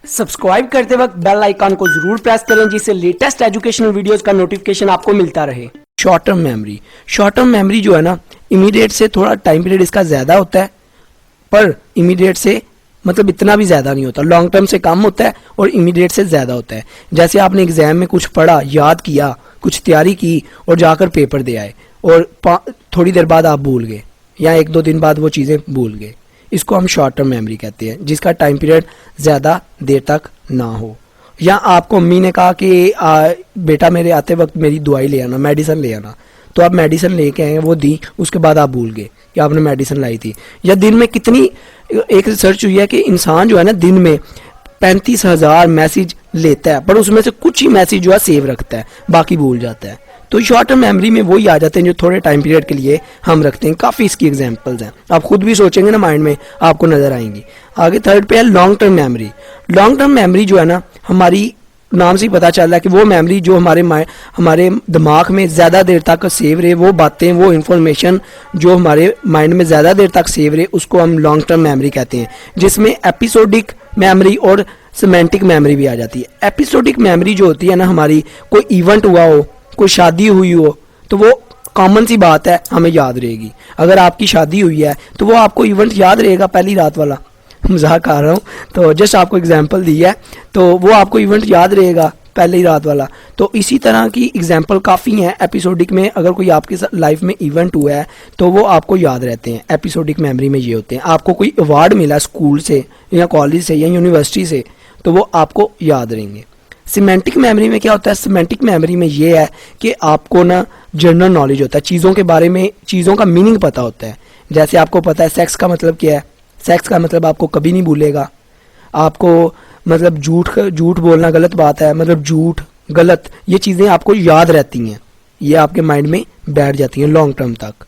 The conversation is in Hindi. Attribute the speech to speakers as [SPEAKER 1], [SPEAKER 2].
[SPEAKER 1] सब्सक्राइब करते वक्त बेल आइकन को जरूर प्रेस करें जिससे लेटेस्ट एजुकेशनल वीडियोस का नोटिफिकेशन आपको मिलता रहे। शॉर्ट टर्म मेमोरी जो है ना, इमीडिएट से थोड़ा टाइम पीरियड इसका ज़्यादा होता है, पर इमीडिएट से मतलब इतना भी ज़्यादा नहीं होता। लॉन्ग टर्म से कम होता है और इमीडिएट से ज़्यादा होता है। जैसे आपने एग्जाम में कुछ पढ़ा, याद किया, कुछ तैयारी की और जाकर पेपर दे आए और थोड़ी देर बाद आप भूल गए या एक दो दिन बाद वो चीज़ें भूल गए। इसको हम शॉर्ट टर्म मेमोरी कहते हैं, जिसका टाइम पीरियड ज़्यादा देर तक ना हो। या आपको मम्मी ने कहा कि बेटा मेरे आते वक्त मेरी दवाई ले आना, मेडिसिन ले आना, तो आप मेडिसिन लेके आए, वो दी, उसके बाद आप भूल गए कि आपने मेडिसिन लाई थी। या दिन में कितनी, एक रिसर्च हुई है कि इंसान जो है ना दिन में 35,000 मैसेज लेता है, पर उसमें से कुछ ही मैसेज जो है सेव रखता है, बाकी भूल जाता है। तो शॉर्ट टर्म मेमोरी में वही आ जाते हैं जो थोड़े टाइम पीरियड के लिए हम रखते हैं। काफ़ी इसकी एग्जांपल्स हैं, आप खुद भी सोचेंगे ना माइंड में आपको नज़र आएंगी। आगे थर्ड पे है long term memory. Long term memory जो है ना, हमारी नाम से ही पता चल रहा है कि वो मेमोरी जो हमारे दिमाग में ज़्यादा देर तक सेव रहे, वो बातें, वो इन्फॉर्मेशन जो हमारे माइंड में ज़्यादा देर तक सेव रहे, उसको हम लॉन्ग टर्म मेमोरी कहते हैं, जिसमें एपिसोडिक मेमोरी और सिमेंटिक मेमोरी भी आ जाती है। एपिसोडिक मेमोरी जो होती है ना, हमारी कोई इवेंट हुआ हो, कोई शादी हुई हो, तो वो कॉमन सी बात है, हमें याद रहेगी। अगर आपकी शादी हुई है तो वो आपको इवेंट याद रहेगा, पहली रात वाला, मजाक कर रहा हूँ, तो जस्ट आपको एग्जांपल दी है, तो वो आपको इवेंट याद रहेगा पहली रात वाला। तो इसी तरह की एग्जांपल काफ़ी हैं एपिसोडिक में। अगर कोई आपकी लाइफ में इवेंट हुआ है तो वो आपको याद रहते हैं। एपिसोडिक मेमोरी में ये होते हैं, आपको कोई अवार्ड मिला स्कूल से या कॉलेज से या यूनिवर्सिटी से, तो वो आपको याद रहेंगे। सिमेंटिक मेमोरी में क्या होता है? सिमेंटिक मेमोरी में ये है कि आपको ना जनरल नॉलेज होता है, चीज़ों के बारे में, चीज़ों का मीनिंग पता होता है। जैसे आपको पता है सेक्स का मतलब क्या है, सेक्स का मतलब आपको कभी नहीं भूलेगा। आपको मतलब झूठ बोलना गलत बात है, मतलब झूठ गलत, ये चीज़ें आपको याद रहती हैं, ये आपके माइंड में बैठ जाती हैं लॉन्ग टर्म तक।